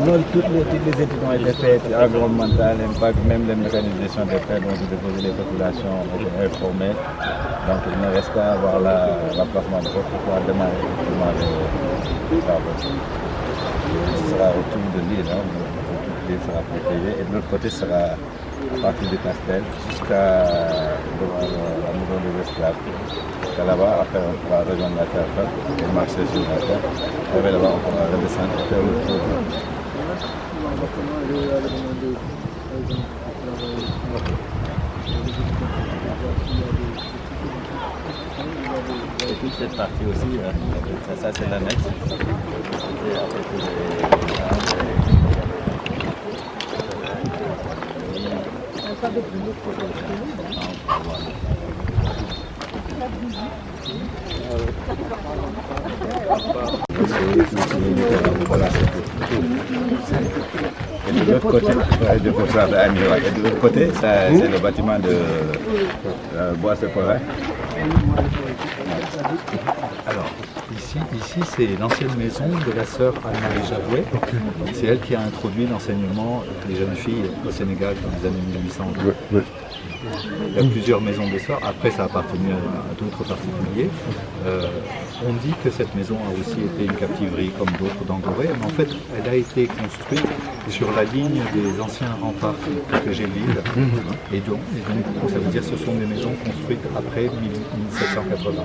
Non, toutes les études ont été faites, environnementales, impact, même les mécanismes de gestion des pertes ont été déposés, les populations ont été informées. Donc il ne reste qu'à avoir l'emplacement de pour pouvoir démarrer les travaux. Ce sera autour de l'île, hein, toute l'île sera protégée et de l'autre côté sera à partir de Castel jusqu'à la maison des esclaves. Jusqu'à là-bas, après on pourra rejoindre la terre et marcher sur la terre. Et là-bas on pourra redescendre et faire le tour. Et toute cette partie aussi, ça c'est l'annexe. Et de l'autre côté, c'est le bâtiment de Bois de Forêt. Alors, ici c'est l'ancienne maison de la sœur Anne-Marie Javouet. C'est elle qui a introduit l'enseignement des jeunes filles au Sénégal dans les années 1800. Il y a plusieurs maisons des sœurs. Après, ça a appartenu à d'autres particuliers. On dit que cette maison a aussi été une captiverie comme d'autres d'Angoré, mais en fait, elle a été construite sur la ligne des anciens remparts qui protégeaient l'île. Et donc, ça veut dire que ce sont des maisons construites après 1780,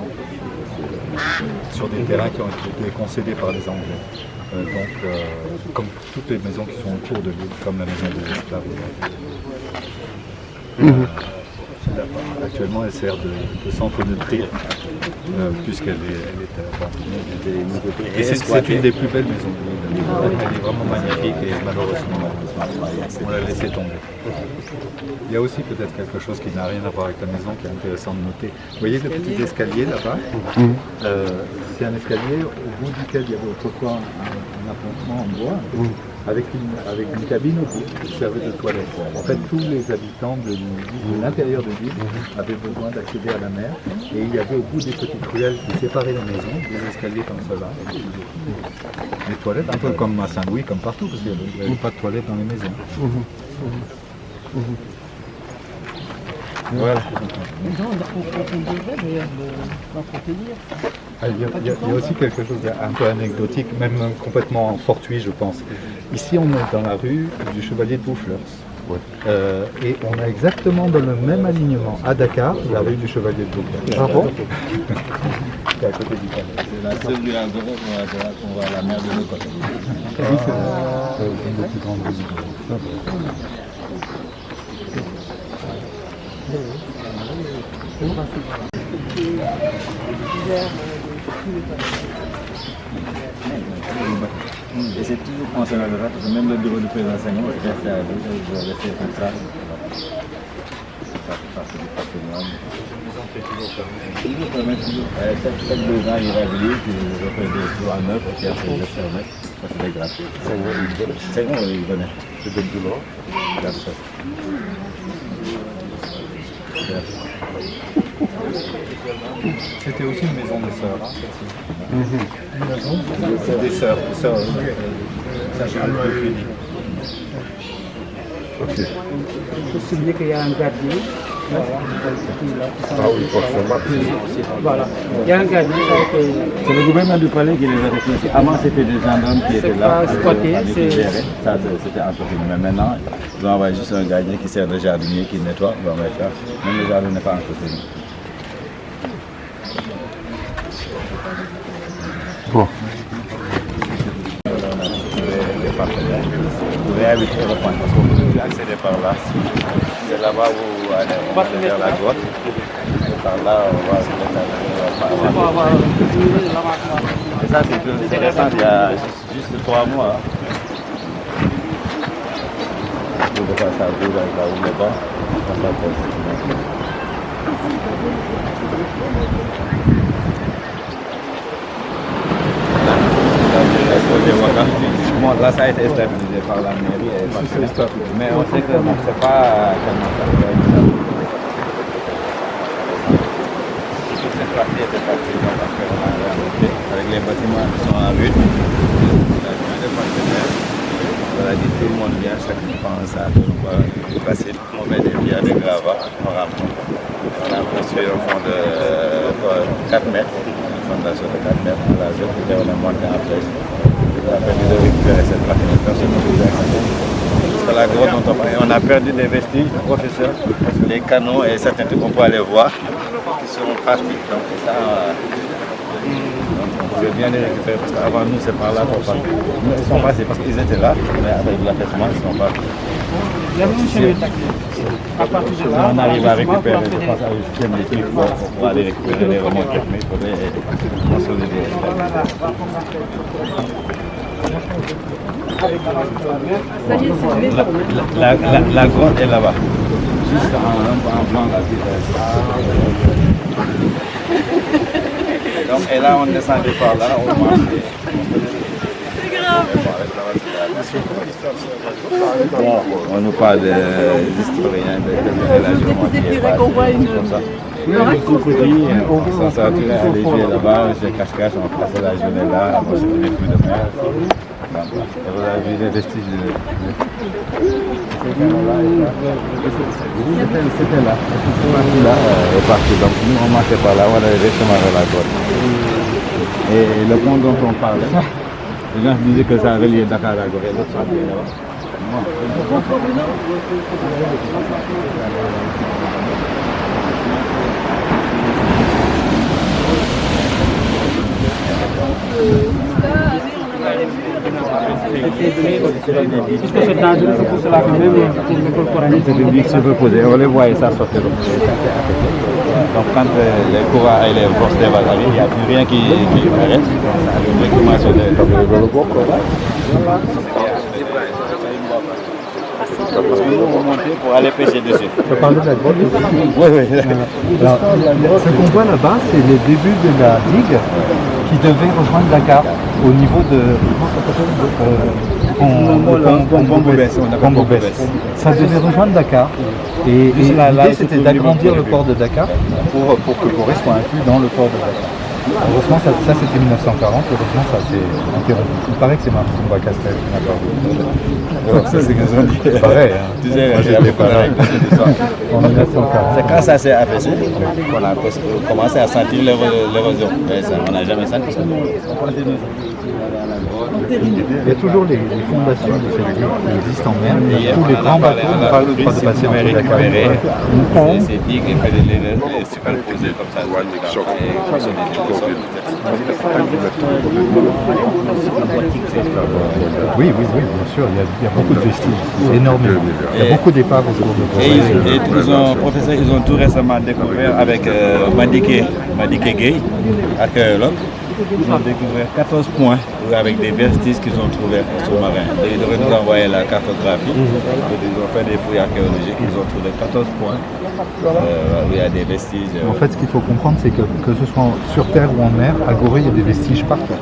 sur des terrains qui ont été concédés par les Anglais. Comme toutes les maisons qui sont autour de l'île, comme la maison des esclaves. Actuellement, elle sert de centre de tri, puisqu'elle est abandonnée. Et c'est une des plus belles maisons de l'île. Elle est vraiment magnifique et malheureusement, on l'a laissée tomber. Il y a aussi peut-être quelque chose qui n'a rien à voir avec la maison qui est intéressant de noter. Vous voyez le petit escalier là-bas? C'est un escalier au bout duquel il y avait autrefois un appontement en bois. Avec une cabine au bout qui servait de toilette. En fait, tous les habitants de l'intérieur de l'île avaient besoin d'accéder à la mer et il y avait au bout des petites ruelles qui séparaient les maisons, des escaliers comme cela. Des toilettes, un peu comme à Saint-Louis, comme partout, parce qu'il n'y avait pas de toilettes dans les maisons. Voilà. Il y a aussi quelque chose d'un peu anecdotique, même complètement fortuit, je pense. Ici, on est dans la rue du Chevalier de Boufflers. Et on a exactement dans le même alignement à Dakar, la rue du Chevalier de Boufflers. Ah bon? C'est à côté du palais. C'est la seule rue à Angoré qu'on voit la mer de l'autre côté. Oui, c'est une des plus grandes rues. Et c'est toujours conservé là, parce que même le bureau du président Senghor est resté à lui, il doit rester comme ça. Ça fait partie du patrimoine. Toujours permet toujours. Chaque 2 ans, il réhabilite, il refait des tours à neuf, et puis après il reste fermé. Ça c'est gratuit. Senghor, il venait. C'est de l'or. Merci. C'était aussi une maison des sœurs, hein, celle-ci. Des sœurs, Saint-Charles de Cluny. Ok. Il faut souligner qu'il y a un gardien. Ah oui, forcément. Voilà. Il y a un gardien. C'est le gouvernement du palais qui les a reconnaissus. Avant, c'était des gendarmes qui étaient là. Ça, c'était entretenu. Mais maintenant, ils vont avoir juste un gardien qui sert de jardinier, qui nettoie. On va mettre ça. Même le jardin n'est pas entretenu. Bon. Vous réhabitez le point parce que vous pouvez accéder par là. C'est là-bas où on va vers la grotte. Et par là, on va se mettre à. Et ça, c'est récent, il y a juste 3 mois. ça bouge, ça ouvre pas. Ça pose. Bon, là, ça a été stabilisé par la mairie, mais on sait que bon, c'est pas tellement ça. Toute cette partie était partie, donc après on a réinvesti avec les bâtiments qui sont en rue. On a besoin de partenaires. On a dit tout le monde vient, chacun pense à tout. Facile, on met des pierres, des gravats, on remplit. On a construit un fond de 4 mètres, une fondation de 4 mètres, on a monté en flèche. On a permis de récupérer cette partie, personne ne pouvait accéder. Parce que la grotte dont on a perdu des vestiges, professeurs, les canaux et certains trucs qu'on peut aller voir, qui sont pratiques. Donc ça, on pouvait bien les récupérer, parce qu'avant nous, c'est par là qu'on passe. Ils sont passés parce qu'ils étaient là, mais avec l'affaissement, ils sont partis. À partir de là, on arrive à récupérer, je pense à une équipe pour aller récupérer les remontées, mais il faudrait consolider. La grotte est là-bas, juste en blanc la donc, et là, on descendait par là, on marchait. C'est grave. Bon, on nous parle des historiens, de la géométrie, comme ça. On s'est retiré à aller jouer là-bas, chez Cache-Cache, on passait la journée là, on se prenait plus de mer. Et vous avez vu les vestiges de... C'était là, cette partie-là est partie. Donc nous on marchait par là, on allait directement vers la grotte. Et le pont dont on parlait, les gens disaient que ça reliait Dakar à la Gorée, l'autre ça reliait là-bas. Est-ce que c'est dangereux pour cela que même pour l'école coranique? C'est une vie superposée, on les voyait ça sortir. Donc quand les courants et les forces d'évasion, il n'y a plus rien qui arrête. Ça commence à parce que nous on montait pour aller pêcher dessus. Tu parles de la grotte? Oui. Alors, ce qu'on voit là-bas, c'est le début de la digue qui devait rejoindre Dakar au niveau de Pont-Bobès. Ça devait rejoindre Dakar et l'idée c'était d'agrandir le port de Dakar pour que Gorée soit inclus dans le port de Dakar. Heureusement, ça c'était 1940, heureusement ça s'est interrompu. Il paraît que c'est Martin Bois-Castel qui n'a pas voulu. C'est ce que je dis. C'est pareil. Hein. Tu sais, j'avais pas la en 1940. C'est quand ça s'est affaissé qu'on a commencé à sentir l'érosion. On n'a jamais senti ça. Il y a toujours les fondations de cette ville qui existent en mer. Tous les grands bateaux ne parlent pas de passer entre Dakar. Ces digues et les superposer comme ça. Oui, bien sûr, il y a beaucoup de vestiges, énormément. Il y a beaucoup d'épaves autour de Gorée. Et ils ont tout récemment découvert avec Madické Gueye, archéologue. Ils ont découvert 14 points avec des vestiges qu'ils ont trouvés sous-marins. Ils devraient nous envoyer la cartographie. Ils ont fait des fouilles archéologiques. Ils ont trouvé 14 points où il y a des vestiges. En fait, ce qu'il faut comprendre, c'est que ce soit sur terre ou en mer, à Gorée, il y a des vestiges partout.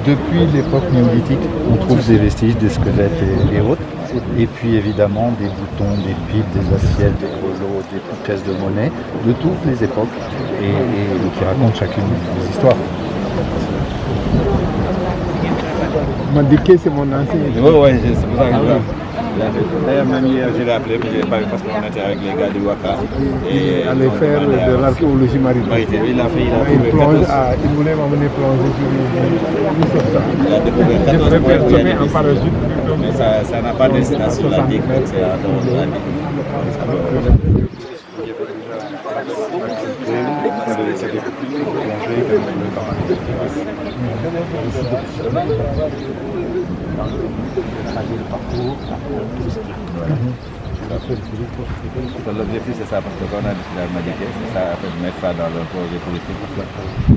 Depuis l'époque néolithique, on trouve des vestiges, des squelettes et autres. Et puis évidemment des boutons, des pipes, des assiettes, des rouleaux, des pièces de monnaie, de toutes les époques, et qui racontent chacune des histoires. Madické, c'est mon ancien. Oui, c'est pour ça que je l'ai. D'ailleurs, même hier, je l'ai appelé, mais je l'ai pas vu parce qu'on était avec les gars du Waka. Et allait faire de l'archéologie maritime. Il a fait, il voulait m'amener plonger sur il a découvert 14 points en parachute. Mais ça n'a pas d'incidence sur la digue, donc c'est à dehors de la digue. L'objectif c'est ça, parce que quand on a décidé à Madické, c'est ça, de mettre ça dans le projet touristique.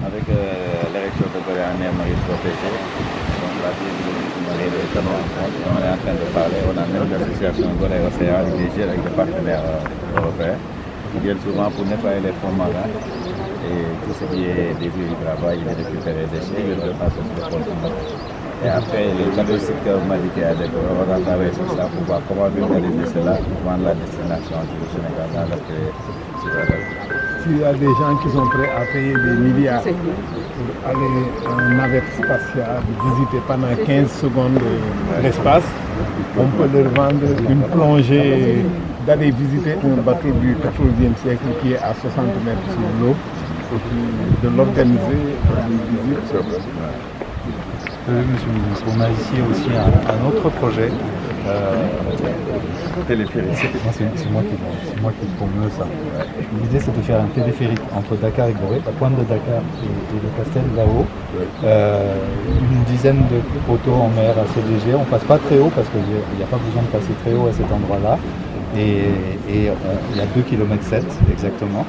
Avec l'érection de Gorée en mer marine protégée, donc la biodiversité marine est on est en train de parler, on a même l'association Gorée Océan avec des partenaires européens qui viennent souvent pour nettoyer les fonds marins et tout ce qui est des vieux gravats, il est récupéré des déchets, il le passe sur le continent. Et après, le diagnostic m'a dit on va travailler sur ça pour voir comment vulgariser cela pour vendre la destination du Sénégal dans l'aspect citoyen. S'il y a des gens qui sont prêts à payer des milliards pour aller en navette spatiale, visiter pendant 15 secondes l'espace, on peut leur vendre une plongée, d'aller visiter un bateau du 14e siècle qui est à 60 mètres sur l'eau, et puis de l'organiser une visite. Monsieur le ministre, on a ici aussi un autre projet. Téléphérique. C'est moi qui promeux ça. L'idée c'est de faire un téléphérique entre Dakar et Gorée, la pointe de Dakar et le Castel là-haut. Une dizaine de poteaux en mer assez légers. On passe pas très haut parce qu'il n'y a pas besoin de passer très haut à cet endroit-là. Et il y a 2,7 km exactement.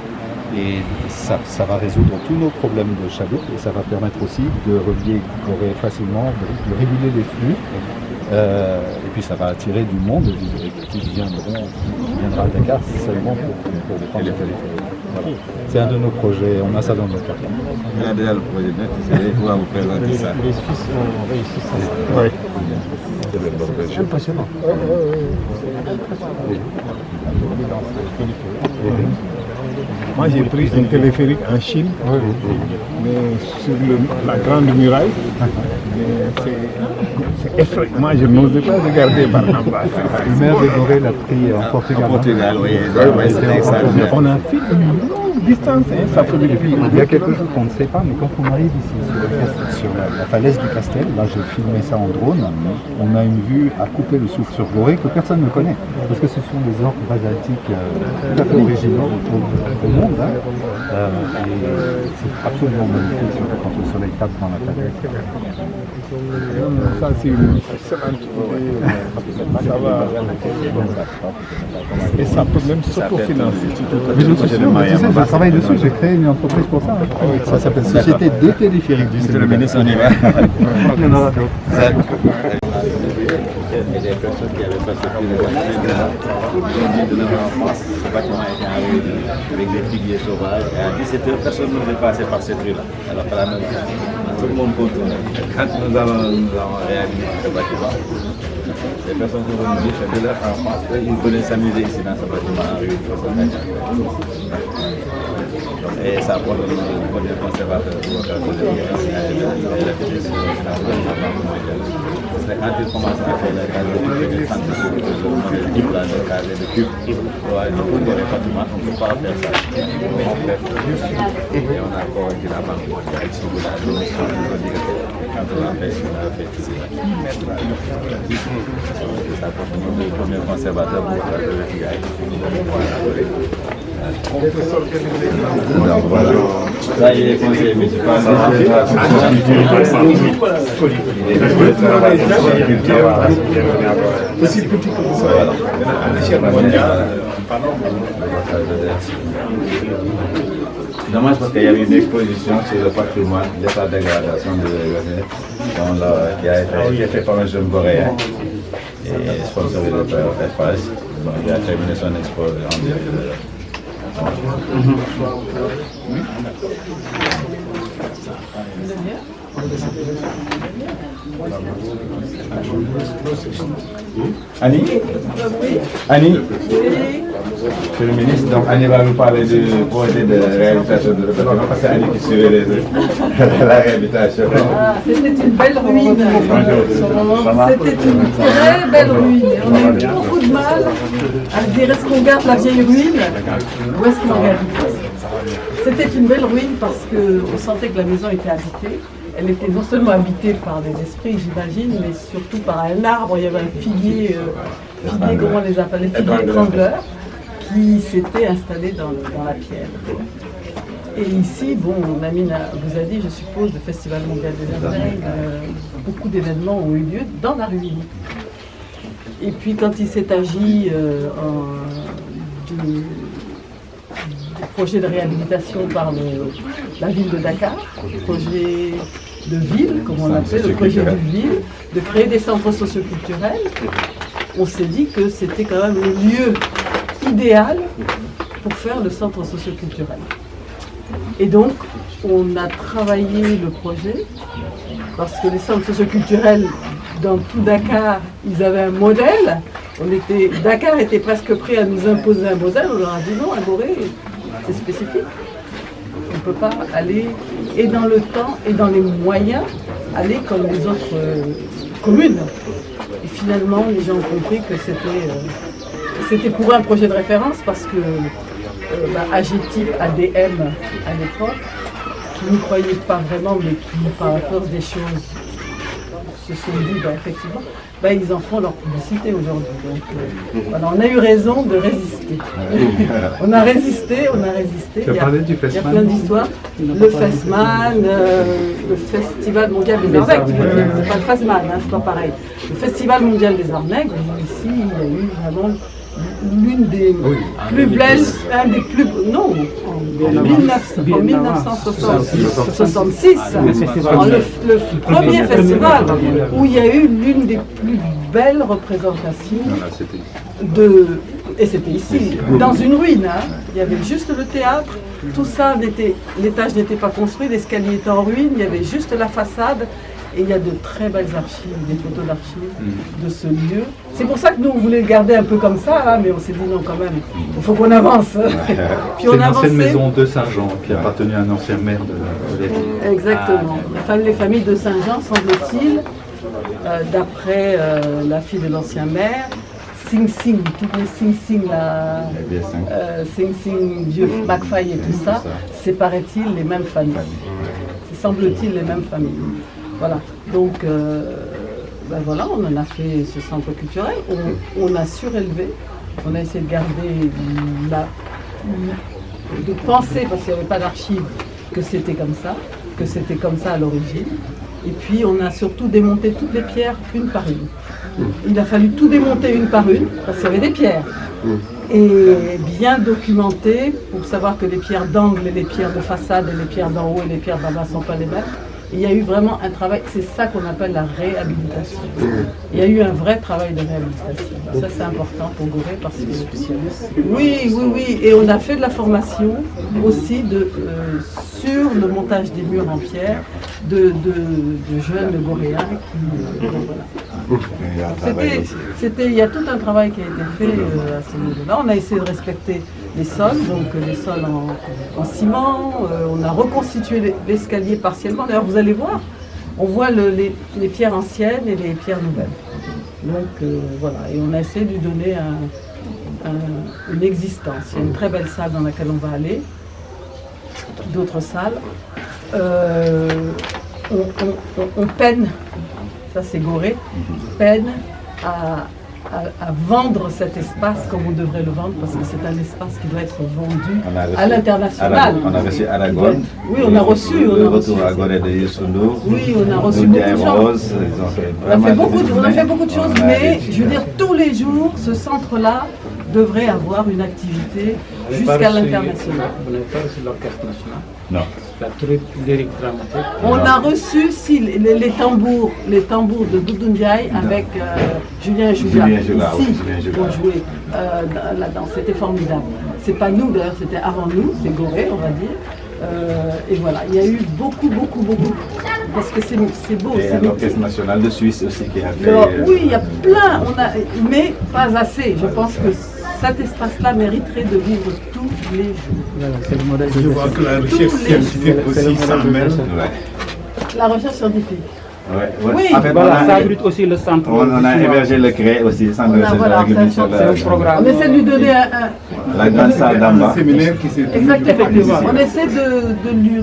Et ça va résoudre tous nos problèmes de chaloupe et ça va permettre aussi de relier Gorée facilement, de réguler les flux. Et puis ça va attirer du monde qui viendra à Dakar seulement pour prendre le téléphérique. Voilà. C'est un de nos projets, on a ça dans notre parc. Il y a déjà le projet net, c'est pouvoir vous présenter ça. Les Suisses ont réussi ça. Oui. C'est impressionnant. Moi j'ai pris un téléphérique en Chine, mais sur la grande muraille. C'est effrayant. Moi je n'osais pas regarder par en bas. Le maire de Gorée l'a pris en Portugal. En Portugal, oui. On a fait une longue distance, ça fait depuis. Il y a quelque chose qu'on ne sait pas, mais quand on arrive ici sur la falaise du Castel, là j'ai filmé ça en drone, on a une vue à couper le souffle sur Gorée que personne ne connaît. Parce que ce sont des orques basaltiques tout à fait originaux au monde. Et c'est absolument magnifique, surtout quand le soleil tape dans la falaise. Ça c'est une excellente idée. Ça va. Et ça peut même s'autofinancer. Mais je travaille dessus, j'ai créé une entreprise pour ça. Ça s'appelle Société des téléphériques du Sénégal. Le ministre, on y va. Il y en aura d'autres. Il y a des personnes qui avaient passé plus de en France, ce bâtiment a été envahi avec des figuiers sauvages. Et à 17h, personne ne devait passer par cette rue-là. Alors qu'à la même temps, tout le monde contourne. Quand nous avons réhabilité ce bâtiment, les personnes qui ont dit que de leur enfance, ils venaient s'amuser ici dans ce bâtiment en rue. Et ça apporte le premier conservateur pour faire de la petite c'est quand ils commencent à faire les cases de cubes, les plans de cases de cubes, pour les bâtiments, on ne peut pas faire ça. On fait juste, et on a encore été là-bas pour la direction de la commission, nous a dit que quand on a fait, on a fait ici. Ça apporte le premier conservateur pour faire de la donc voilà. Là, il est conseiller municipal. Aussi petit que ça, à l'échelle mondiale. C'est dommage parce qu'il y avait une exposition sur le patrimoine, l'état de dégradation de qui a été fait par un jeune Goréen et sponsorisé par FAS. Il a terminé son expo en 2002. Annie? Annie? Monsieur le ministre, donc Annie va nous parler du projet de réhabilitation de bâtiment parce que c'est Annie qui suivait la réhabilitation. C'était une belle ruine. C'était une très belle ruine. Et on a eu beaucoup de mal à se dire est-ce qu'on garde la vieille ruine ou est-ce qu'on réhabilite. C'était une belle ruine parce qu'on sentait que la maison était habitée. Elle était non seulement habitée par des esprits, j'imagine, mais surtout par un arbre. Il y avait un figuier, comment on les appelle, les figuiers étrangleurs, qui s'était installé dans la pierre. Et ici, bon, Namine vous a dit, je suppose, le Festival mondial des abeilles, beaucoup d'événements ont eu lieu dans la ruine. Et puis quand il s'est agi du projet de réhabilitation par la ville de Dakar, le projet de ville, comme on l'appelle, le projet de ville, de créer des centres socioculturels, on s'est dit que c'était quand même le lieu idéal pour faire le centre socioculturel. Et donc, on a travaillé le projet, parce que les centres socioculturels, dans tout Dakar, ils avaient un modèle. Dakar était presque prêt à nous imposer un modèle. On leur a dit non, à Gorée, c'est spécifique. On ne peut pas aller, et dans le temps, et dans les moyens, aller comme les autres communes. Et finalement, les gens ont compris que c'était pour eux un projet de référence, parce que AGETIP, ADM à l'époque, qui ne croyaient pas vraiment, mais qui, par la force des choses, se sont dit, effectivement, ils en font leur publicité aujourd'hui. Donc, voilà, on a eu raison de résister. On a résisté. Tu as parlé du Il y a plein d'histoires. Le FESMAN, le Festival mondial des arts nègres, c'est pas le FESMAN, c'est pas pareil. Le Festival mondial des arts nègres, ici, il y a eu vraiment l'une des plus belles, un des plus... Non, en 1966, le premier festival où il y a eu l'une des plus belles représentations et c'était ici, dans une ruine. Il y avait juste le théâtre, tout ça, l'étage n'était pas construit, l'escalier était en ruine, il y avait juste la façade. Et il y a de très belles archives, des photos d'archives de ce lieu. C'est pour ça que nous, on voulait le garder un peu comme ça, mais on s'est dit non, quand même, il faut qu'on avance. Puis on a avancé. C'est une maison de Saint-Jean qui a appartenu à un ancien maire de la ville. Exactement. Les familles de Saint-Jean, semble-t-il, d'après la fille de l'ancien maire, Sing Sing, toutes les Sing Sing, Sing Sing, Dieu, McFay et tout ça, c'est, paraît-il, les mêmes familles. C'est, semble-t-il, les mêmes familles. Voilà, donc voilà, on en a fait ce centre culturel, on a surélevé, on a essayé de garder de penser, parce qu'il n'y avait pas d'archives, que c'était comme ça à l'origine. Et puis on a surtout démonté toutes les pierres une par une. Il a fallu tout démonter une par une, parce qu'il y avait des pierres. Et bien documenter pour savoir que les pierres d'angle et les pierres de façade et les pierres d'en haut et les pierres d'en bas ne sont pas les mêmes. Il y a eu vraiment un travail, c'est ça qu'on appelle la réhabilitation. Il y a eu un vrai travail de réhabilitation. Ça c'est important pour Gorée parce que... Oui, et on a fait de la formation aussi sur le montage des murs en pierre de jeunes Goréens il y a tout un travail qui a été fait à ce niveau-là. On a essayé de respecter les sols, donc les sols en ciment. On a reconstitué l'escalier partiellement. D'ailleurs, vous allez voir, on voit les pierres anciennes et les pierres nouvelles. Donc voilà, et on a essayé de lui donner une existence. Il y a une très belle salle dans laquelle on va aller, d'autres salles. On peine, ça c'est Gorée, peine à vendre cet espace comme on devrait le vendre, parce que c'est un espace qui doit être vendu à l'international. On a reçu Aragon. Oui, on a reçu. Le retour à Gorée de Youssou Ndour. Oui, on a reçu beaucoup de gens. On a fait beaucoup de choses, mais je veux dire, tous les jours, ce centre-là devrait avoir une activité jusqu'à l'international. Vous n'avez pas reçu l'orchestre national? Non. La lyrique dramatique? On a reçu les tambours de Doudou Ndiaye avec Julien Joula. Ici, pour jouer là-dedans. C'était formidable. C'est pas nous d'ailleurs, c'était avant nous, c'est Gorée, on va dire. Et voilà, il y a eu beaucoup, parce que c'est beau. Et un orchestre national de Suisse aussi qui a fait... Oui, il y a plein, mais pas assez. Je pense que cet espace-là mériterait de vivre tous les jours. C'est le modèle. Je vois que la recherche scientifique aussi s'emmène. La recherche scientifique. Oui, en fait, voilà, ça abrite aussi le centre. On a hébergé le CRE aussi, centre de recherche. On essaie de lui donner la grande salle d'en bas. Séminaire qui s'est Effectivement. On essaie de lui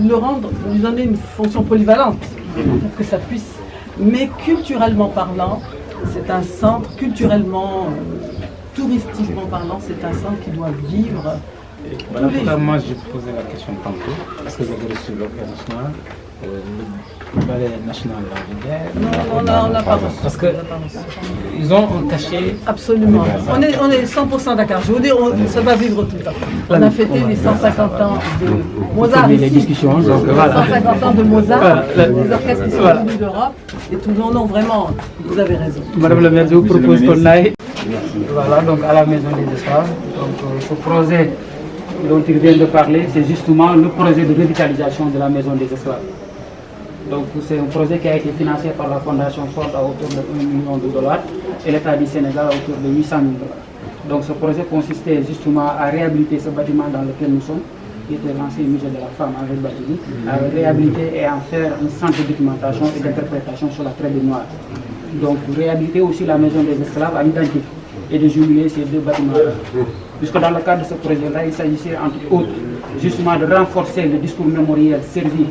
donner une fonction polyvalente pour que ça puisse. Mais culturellement parlant, c'est un centre, culturellement, touristiquement parlant, c'est un centre qui doit vivre. Voilà pourquoi moi j'ai posé la question tantôt, parce que vous avez reçu l'orchestre national, le ballet national Non, on n'a pas reçu. Parce qu'ils ont un cachet. Absolument. On est 100% Dakar. Je vous dis, ça va vivre tout le temps. On a fêté les 150 ans de Mozart ici. Les discussions, donc voilà. 150 ans de Mozart, les orchestres qui sont venus d'Europe et tout. Non, vraiment, vous avez raison. Madame la maire, je vous propose qu'on aille Voilà, donc à la Maison des Esclaves. Donc ce projet dont il vient de parler, c'est justement le projet de revitalisation de la Maison des Esclaves. Donc c'est un projet qui a été financé par la Fondation Ford à hauteur de $1 million et l'État du Sénégal à hauteur de $800 000. Donc ce projet consistait justement à réhabiliter ce bâtiment dans lequel nous sommes, qui était l'ancien musée de la femme avec Batini, à réhabiliter et en faire un centre de documentation et d'interprétation sur la traite des Noirs. Donc réhabiliter aussi la Maison des Esclaves à identique et de jumeler ces deux bâtiments-là. Puisque dans le cadre de ce projet-là, il s'agissait entre autres justement de renforcer le discours mémoriel servi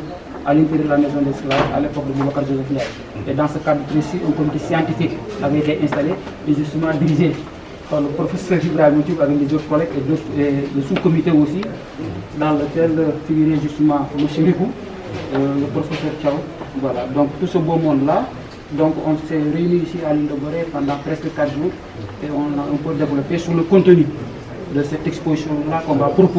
à l'intérieur de la Maison des Esclaves à l'époque de Boubacar Joseph Ndiaye. Et dans ce cadre précis, un comité scientifique avait été installé et justement dirigé par le professeur Ibrahim Diouf avec les autres collègues et le sous-comité aussi, dans lequel figurait justement M. Rikou, le professeur Tchao. Voilà, donc tout ce beau monde-là, donc on s'est réunis ici à l'île de Gorée pendant presque 4 jours et on a un peu développé sur le contenu de cette exposition-là qu'on va proposer.